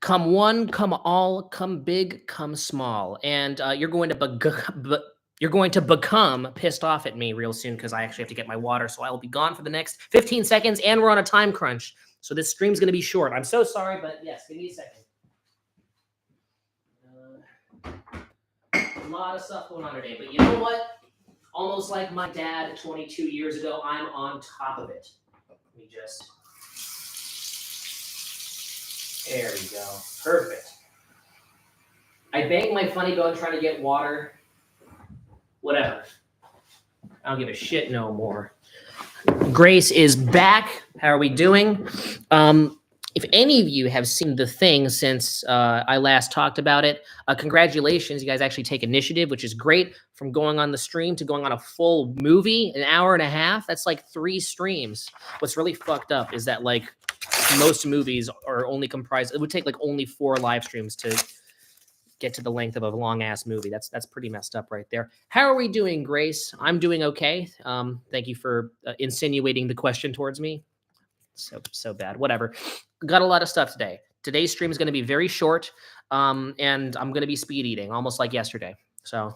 Come one, come all, come big, come small, and you're going to you're going to become pissed off at me real soon because I actually have to get my water, so I will be gone for the next 15 seconds, and we're on a time crunch, so this stream's going to be short. I'm so sorry, but yes, give me a second. A lot of stuff going on today, but you know what? Almost like my dad 22 years ago, I'm on top of it. Let me just... There we go. Perfect. I banged my funny bone trying to get water. Whatever. I don't give a shit no more. Grace is back. How are we doing? If any of you have seen The Thing since I last talked about it, congratulations. You guys actually take initiative, which is great. From going on the stream to going on a full movie, an hour and a half, that's like 3 streams. What's really fucked up is that like most movies are only comprised, it would take like only 4 live streams to get to the length of a long ass movie. That's pretty messed up right there. How are we doing, Grace? I'm doing okay. Thank you for insinuating the question towards me. So bad. Whatever. Got a lot of stuff today. Today's stream is going to be very short, and I'm going to be speed eating, almost like yesterday. So,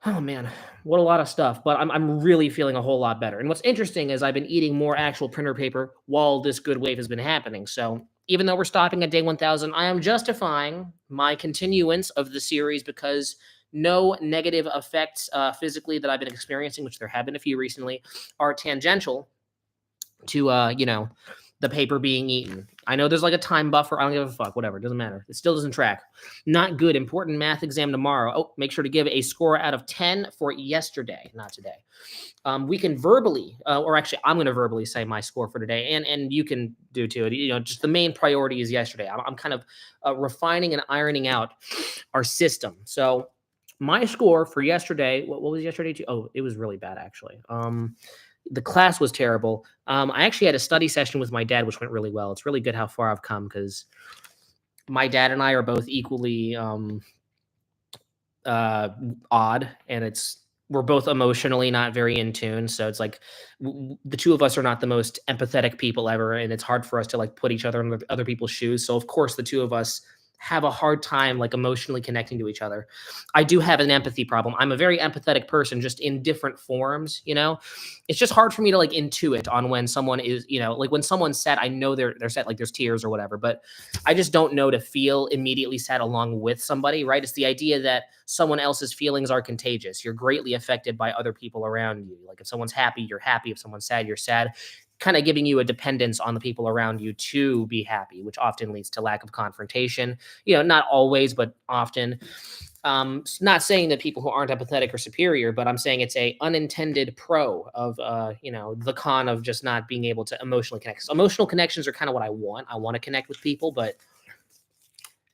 oh man, what a lot of stuff. But I'm really feeling a whole lot better. And what's interesting is I've been eating more actual printer paper while this good wave has been happening. So even though we're stopping at day 1000, I am justifying my continuance of the series because no negative effects physically that I've been experiencing, which there have been a few recently, are tangential to the paper being eaten. I know there's like a time buffer. I don't give a fuck. Whatever. It doesn't matter. It still doesn't track. Not good. Important math exam tomorrow. Oh, make sure to give a score out of 10 for yesterday, not today. We can verbally, or actually, I'm going to verbally say my score for today, and you can do too. Just the main priority is yesterday. I'm kind of refining and ironing out our system. So my score for yesterday, what was yesterday? Oh, it was really bad actually. The class was terrible. I actually had a study session with my dad, which went really well. It's really good how far I've come because my dad and I are both equally odd, and we're both emotionally not very in tune. So it's like the two of us are not the most empathetic people ever, and it's hard for us to like put each other in other people's shoes. So of course, the two of us have a hard time like emotionally connecting to each other. I do have an empathy problem. I'm a very empathetic person, just in different forms, It's just hard for me to like intuit on when someone is, like when someone's sad, I know they're sad, like there's tears or whatever, but I just don't know to feel immediately sad along with somebody, right? It's the idea that someone else's feelings are contagious. You're greatly affected by other people around you. Like if someone's happy, you're happy. If someone's sad, you're sad. Kind of giving you a dependence on the people around you to be happy, which often leads to lack of confrontation. Not always, but often. Not saying that people who aren't empathetic are superior, but I'm saying it's a unintended pro of, the con of just not being able to emotionally connect. So emotional connections are kind of what I want. I want to connect with people, but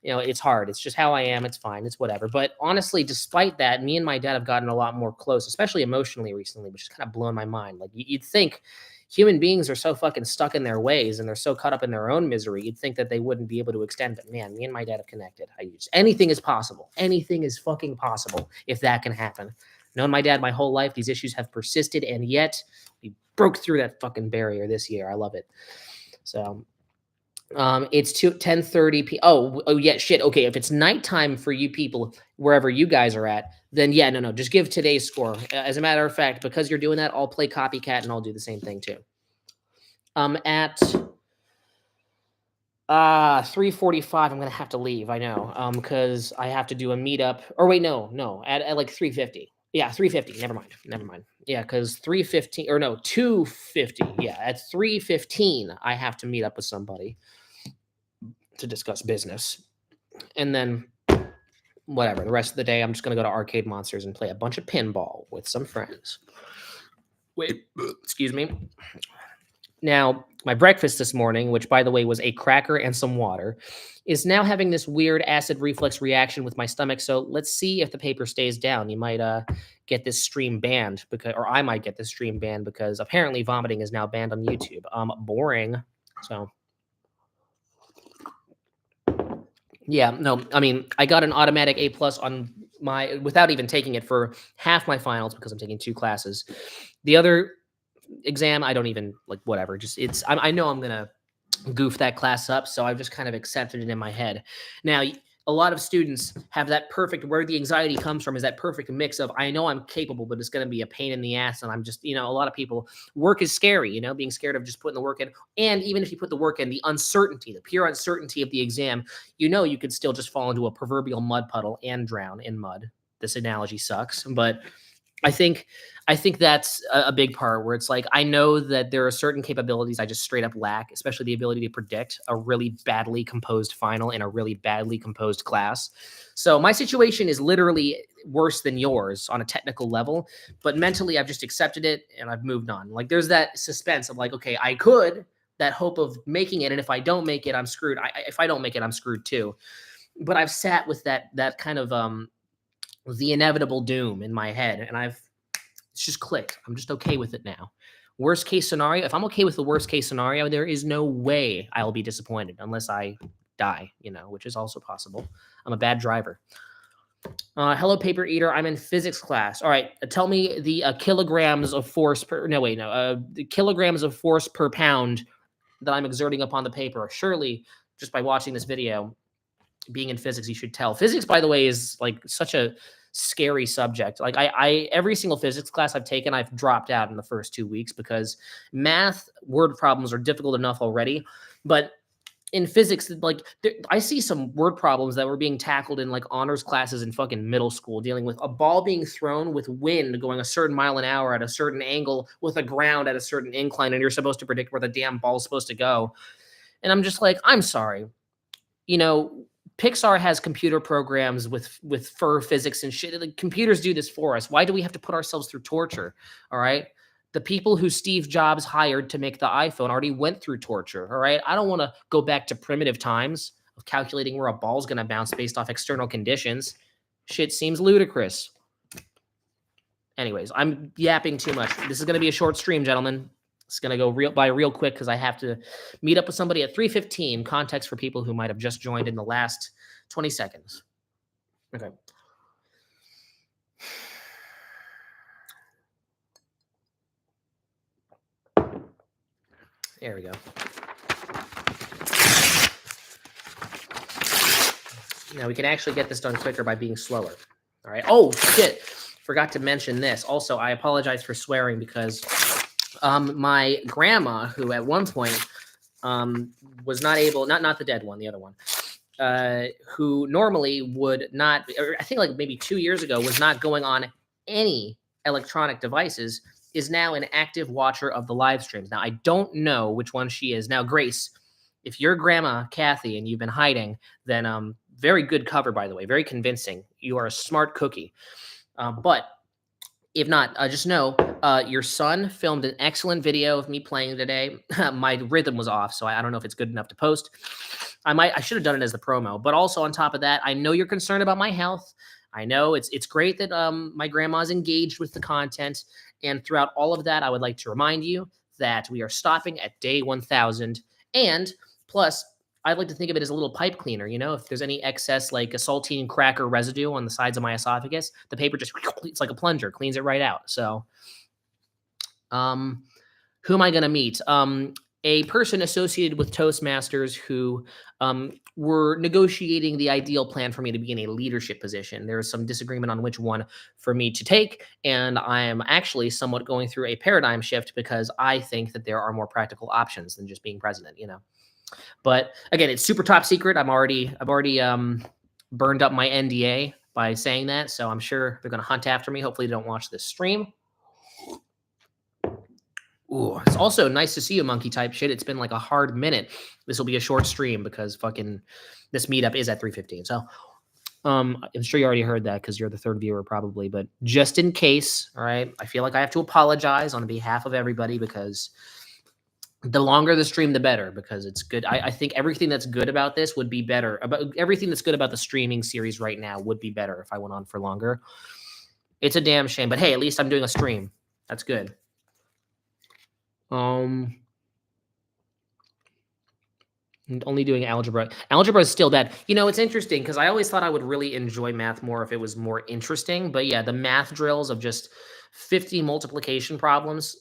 it's hard. It's just how I am. It's fine. It's whatever. But honestly, despite that, me and my dad have gotten a lot more close, especially emotionally recently, which is kind of blowing my mind. Like you'd think human beings are so fucking stuck in their ways and they're so caught up in their own misery. You'd think that they wouldn't be able to extend, but man, me and my dad have connected. Anything is possible. Anything is fucking possible if that can happen. Known my dad my whole life. These issues have persisted, and yet we broke through that fucking barrier this year. I love it. So it's 10:30 p. Oh yeah, shit. Okay, if it's nighttime for you people wherever you guys are at, then yeah, no, just give today's score. As a matter of fact, because you're doing that, I'll play copycat and I'll do the same thing too. At 3:45, I'm gonna have to leave. I know, because I have to do a meetup. Or wait, no, at like 3:50. Yeah, 3:50. Never mind. Yeah, because 3:15 or no, 2:50. Yeah, at 3:15, I have to meet up with somebody to discuss business, and then whatever. The rest of the day, I'm just gonna go to Arcade Monsters and play a bunch of pinball with some friends. Wait, excuse me. Now, my breakfast this morning, which by the way was a cracker and some water, is now having this weird acid reflux reaction with my stomach. So let's see if the paper stays down. You might get this stream banned or I might get this stream banned because apparently vomiting is now banned on YouTube. Boring. So yeah, no, I mean, I got an automatic A+ on without even taking it for half my finals because I'm taking 2 classes. The other exam, I don't even whatever. Just I know I'm gonna goof that class up. So I've just kind of accepted it in my head. Now, a lot of students have that perfect, where the anxiety comes from is that perfect mix of, I know I'm capable, but it's going to be a pain in the ass. And I'm just, a lot of people, work is scary, being scared of just putting the work in. And even if you put the work in, the uncertainty, the pure uncertainty of the exam, you could still just fall into a proverbial mud puddle and drown in mud. This analogy sucks, but I think that's a big part where it's like, I know that there are certain capabilities I just straight up lack, especially the ability to predict a really badly composed final in a really badly composed class. So my situation is literally worse than yours on a technical level, but mentally I've just accepted it and I've moved on. Like there's that suspense of like, okay, I could, that hope of making it, and if I don't make it, I'm screwed. If I don't make it, I'm screwed too. But I've sat with that kind of the inevitable doom in my head, and it's just clicked. I'm just okay with it now. Worst case scenario, if I'm okay with the worst case scenario, there is no way I'll be disappointed unless I die, which is also possible. I'm a bad driver. Hello, paper eater. I'm in physics class. All right, tell me the kilograms of force per. No, wait, no. The kilograms of force per pound that I'm exerting upon the paper. Surely, just by watching this video, being in physics, you should tell. Physics, by the way, is like such a scary subject. Like I every single physics class I've taken, I've dropped out in the first 2 weeks because math word problems are difficult enough already. But in physics, like I see some word problems that were being tackled in like honors classes in fucking middle school, dealing with a ball being thrown with wind going a certain mile an hour at a certain angle with a ground at a certain incline, and you're supposed to predict where the damn ball's supposed to go. And I'm just like, I'm sorry. Pixar has computer programs with fur physics and shit. Like, computers do this for us. Why do we have to put ourselves through torture? All right. The people who Steve Jobs hired to make the iPhone already went through torture. All right. I don't want to go back to primitive times of calculating where a ball's going to bounce based off external conditions. Shit seems ludicrous. Anyways, I'm yapping too much. This is going to be a short stream, gentlemen. It's going to go real quick because I have to meet up with somebody at 3:15. Context for people who might have just joined in the last 20 seconds. Okay. There we go. Now we can actually get this done quicker by being slower. All right. Oh, shit. Forgot to mention this. Also, I apologize for swearing because my grandma, who at one point was not able, not the dead one, the other one, who normally would not, or I think like maybe 2 years ago, was not going on any electronic devices, is now an active watcher of the live streams. Now, I don't know which one she is. Now, Grace, if you're Grandma Kathy and you've been hiding, then very good cover, by the way, very convincing. You are a smart cookie. But if not, just know your son filmed an excellent video of me playing today. My rhythm was off, so I don't know if it's good enough to post. I should have done it as the promo. But also on top of that, I know you're concerned about my health. I know it's great that my grandma's engaged with the content. And throughout all of that, I would like to remind you that we are stopping at day 1,000. And plus, I'd like to think of it as a little pipe cleaner. If there's any excess like a saltine cracker residue on the sides of my esophagus, the paper just, it's like a plunger, cleans it right out. So, who am I going to meet? A person associated with Toastmasters who were negotiating the ideal plan for me to be in a leadership position. There is some disagreement on which one for me to take, and I am actually somewhat going through a paradigm shift because I think that there are more practical options than just being president. But again, it's super top secret. I've already burned up my NDA by saying that, so I'm sure they're going to hunt after me. Hopefully, they don't watch this stream. Ooh, it's also nice to see you, monkey type shit. It's been like a hard minute. This will be a short stream because fucking this meetup is at 3:15. So I'm sure you already heard that because you're the third viewer probably. But just in case, all right, I feel like I have to apologize on behalf of everybody because the longer the stream, the better, because it's good. I think everything that's good about this would be better. Everything that's good about the streaming series right now would be better if I went on for longer. It's a damn shame. But hey, at least I'm doing a stream. That's good. Only doing algebra. Algebra is still bad. It's interesting because I always thought I would really enjoy math more if it was more interesting. But yeah, the math drills of just 50 multiplication problems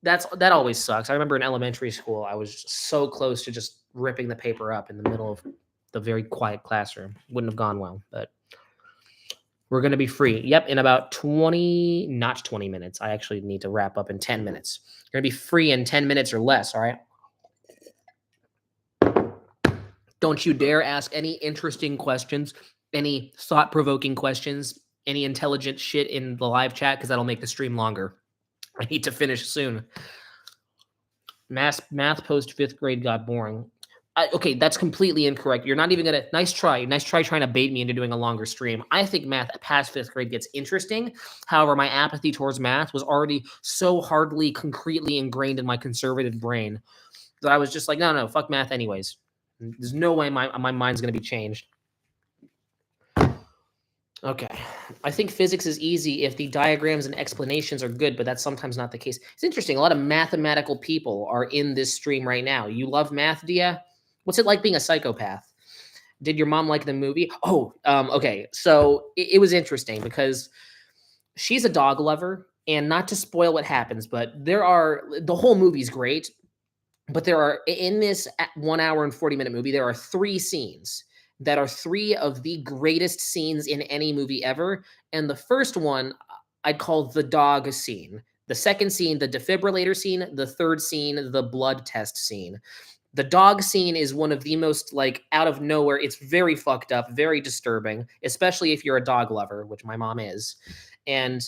That always sucks. I remember in elementary school, I was so close to just ripping the paper up in the middle of the very quiet classroom. Wouldn't have gone well, but we're going to be free. Yep, in about 20, not 20 minutes. I actually need to wrap up in 10 minutes. You're going to be free in 10 minutes or less, all right? Don't you dare ask any interesting questions, any thought-provoking questions, any intelligent shit in the live chat, because that'll make the stream longer. I need to finish soon. Math post 5th grade got boring. Okay, that's completely incorrect. You're not even gonna. Nice try trying to bait me into doing a longer stream. I think math past 5th grade gets interesting. However, my apathy towards math was already so hardly concretely ingrained in my conservative brain that I was just like, no, fuck math anyways. There's no way my mind's gonna be changed. Okay. I think physics is easy if the diagrams and explanations are good, but that's sometimes not the case. It's interesting. A lot of mathematical people are in this stream right now. You love math, Dia? What's it like being a psychopath? Did your mom like the movie? Oh, okay. So it was interesting because she's a dog lover, and not to spoil what happens, but the whole movie's great, but there are, in this 1 hour and 40-minute movie, there are 3 scenes that are 3 of the greatest scenes in any movie ever. And the first one I'd call the dog scene. The second scene, the defibrillator scene. The third scene, the blood test scene. The dog scene is one of the most, like, out of nowhere. It's very fucked up, very disturbing, especially if you're a dog lover, which my mom is. And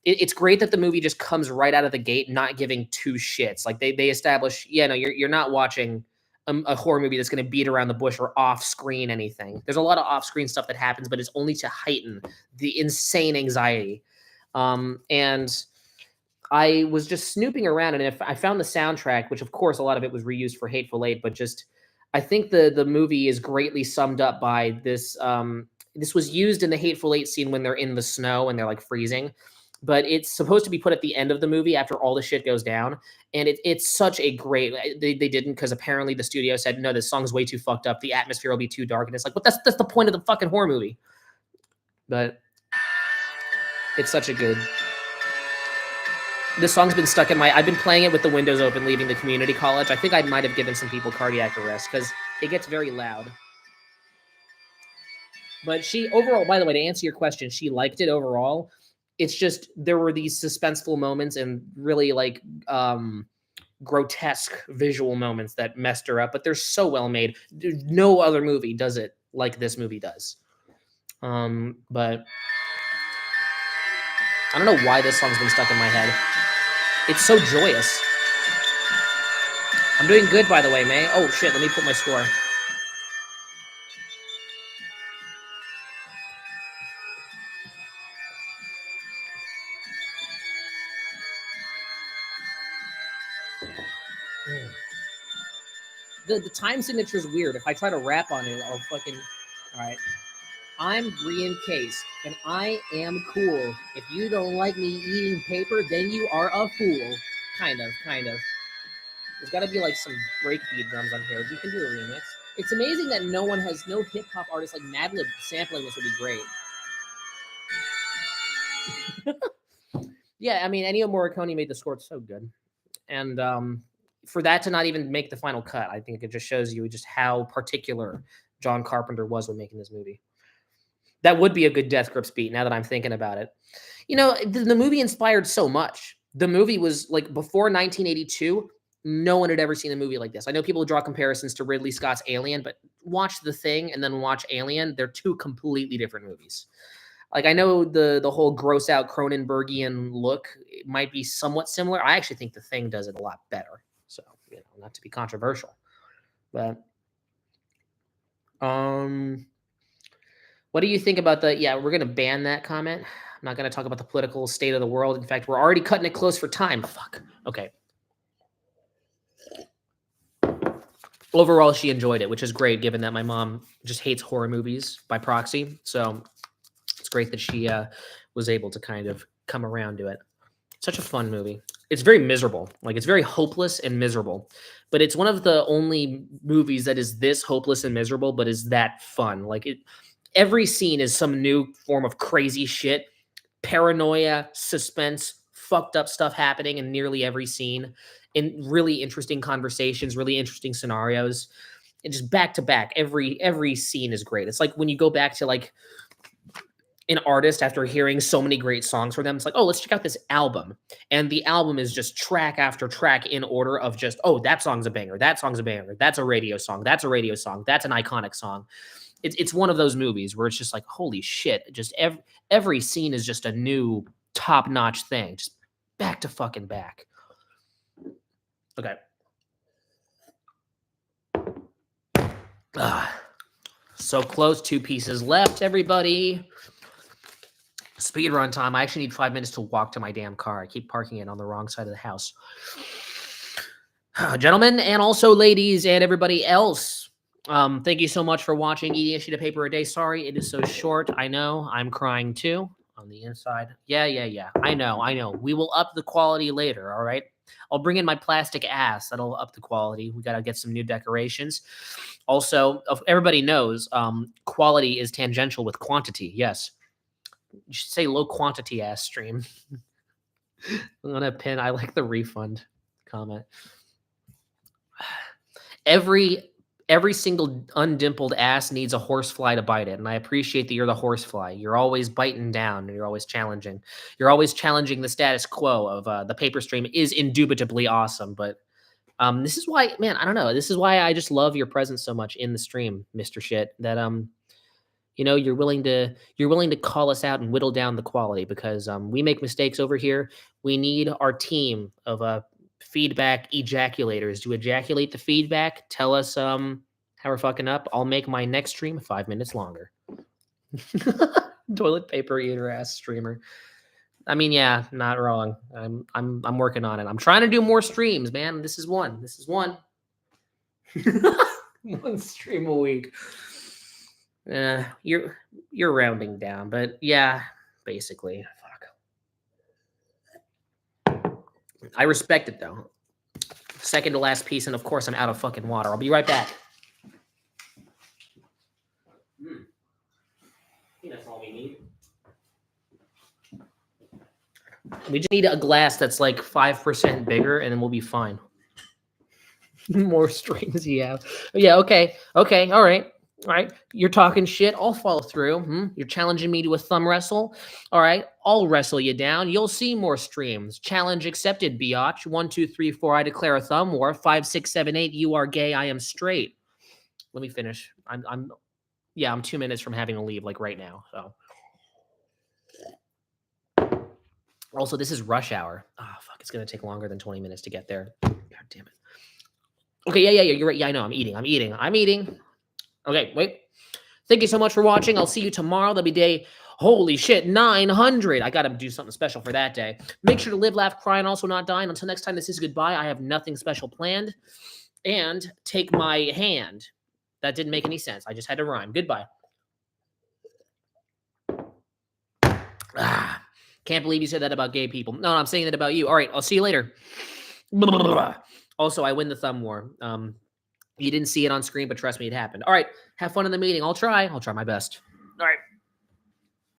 it's great that the movie just comes right out of the gate, not giving 2 shits. Like, they establish, no, you're not watching a horror movie that's going to beat around the bush or off-screen anything. There's a lot of off-screen stuff that happens, but it's only to heighten the insane anxiety. And I was just snooping around, and if I found the soundtrack, which of course a lot of it was reused for Hateful Eight, but just I think the movie is greatly summed up by this. This was used in the Hateful Eight scene when they're in the snow and they're like freezing, but it's supposed to be put at the end of the movie after all the shit goes down. And it's such a great, they didn't, because apparently the studio said, no, this song's way too fucked up. The atmosphere will be too dark. And it's like, but that's the point of the fucking horror movie. But it's such a good, this song's been stuck in I've been playing it with the windows open, leaving the community college. I think I might have given some people cardiac arrest because it gets very loud. But she, overall, by the way, to answer your question, she liked it overall. It's just, there were these suspenseful moments and really like grotesque visual moments that messed her up, but they're so well made. No other movie does it like this movie does. But I don't know why this song's been stuck in my head. It's so joyous. I'm doing good, by the way, May. Oh shit, let me put my score. The time signature is weird. If I try to rap on it, I'll fucking... Alright. I'm Brian Case, and I am cool. If you don't like me eating paper, then you are a fool. Kind of. There's gotta be like some breakbeat drums on here. We can do a remix. It's amazing that no hip-hop artist like Madlib sampling this would be great. Yeah, I mean, Ennio Morricone made the score so good. And for that to not even make the final cut, I think it just shows you just how particular John Carpenter was when making this movie. That would be a good Death Grips beat now that I'm thinking about it. The movie inspired so much. The movie was like, before 1982, no one had ever seen a movie like this. I know people draw comparisons to Ridley Scott's Alien, but watch The Thing and then watch Alien. They're 2 completely different movies. Like, I know the whole gross out Cronenbergian look might be somewhat similar. I actually think The Thing does it a lot better. So, not to be controversial, but what do you think about we're going to ban that comment. I'm not going to talk about the political state of the world. In fact, we're already cutting it close for time. Fuck. Okay. Overall, she enjoyed it, which is great given that my mom just hates horror movies by proxy. So it's great that she was able to kind of come around to it. Such a fun movie. It's very miserable. Like, it's very hopeless and miserable. But it's one of the only movies that is this hopeless and miserable, but is that fun. Like, every scene is some new form of crazy shit. Paranoia, suspense, fucked up stuff happening in nearly every scene, in really interesting conversations, really interesting scenarios. And just back to back, every scene is great. It's like when you go back to like an artist after hearing so many great songs from them, it's like, oh, let's check out this album. And the album is just track after track in order of just, oh, that song's a banger, that song's a banger, that's a radio song, that's a radio song, that's an iconic song. It's one of those movies where it's just like, holy shit, just every scene is just a new top-notch thing, just back to fucking back. Okay. So close, 2 pieces left, everybody. Speed run time. I actually need 5 minutes to walk to my damn car. I keep parking it on the wrong side of the house. Gentlemen, and also ladies, and everybody else, thank you so much for watching Eating a Sheet of Paper a Day. Sorry it is so short. I know. I'm crying too on the inside. Yeah. I know. We will up the quality later, all right? I'll bring in my plastic ass. That'll up the quality. We got to get some new decorations. Also, everybody knows quality is tangential with quantity. Yes. You should say low quantity ass stream. I'm going to pin. I like the refund comment. Every single undimpled ass needs a horsefly to bite it, and I appreciate that you're the horsefly. You're always biting down, and you're always challenging. You're always challenging the status quo of the paper stream is indubitably awesome, but this is why, man, I don't know. This is why I just love your presence so much in the stream, Mr. Shit, that you know, you're willing to call us out and whittle down the quality because we make mistakes over here. We need our team of feedback ejaculators to ejaculate the feedback. Tell us how we're fucking up. I'll make my next stream 5 minutes longer. Toilet paper eater ass streamer. I mean, yeah, not wrong. I'm working on it. I'm trying to do more streams, man. This is one. One stream a week. You're rounding down, but yeah, basically. Fuck. I respect it though. Second to last piece, and of course I'm out of fucking water. I'll be right back. I think that's all we need. We just need a glass that's like 5% bigger, and then we'll be fine. More streams you have. Yeah, okay, all right. You're talking shit. I'll follow through. You're challenging me to a thumb wrestle. All right, I'll wrestle you down. You'll see more streams. Challenge accepted, biatch. 1, 2, 3, 4. I declare a thumb war. 5, 6, 7, 8. You are gay. I am straight. Let me finish. I'm 2 minutes from having to leave, like right now. So. Also, this is rush hour. Oh, fuck. It's going to take longer than 20 minutes to get there. God damn it. Okay, yeah. You're right. Yeah, I know. I'm eating. Okay, wait. Thank you so much for watching. I'll see you tomorrow. That'll be day, holy shit, 900. I got to do something special for that day. Make sure to live, laugh, cry, and also not die. And until next time, this is goodbye. I have nothing special planned. And take my hand. That didn't make any sense. I just had to rhyme. Goodbye. Can't believe you said that about gay people. No, I'm saying that about you. All right, I'll see you later. Also, I win the thumb war. You didn't see it on screen, but trust me, it happened. All right, have fun in the meeting. I'll try my best. All right.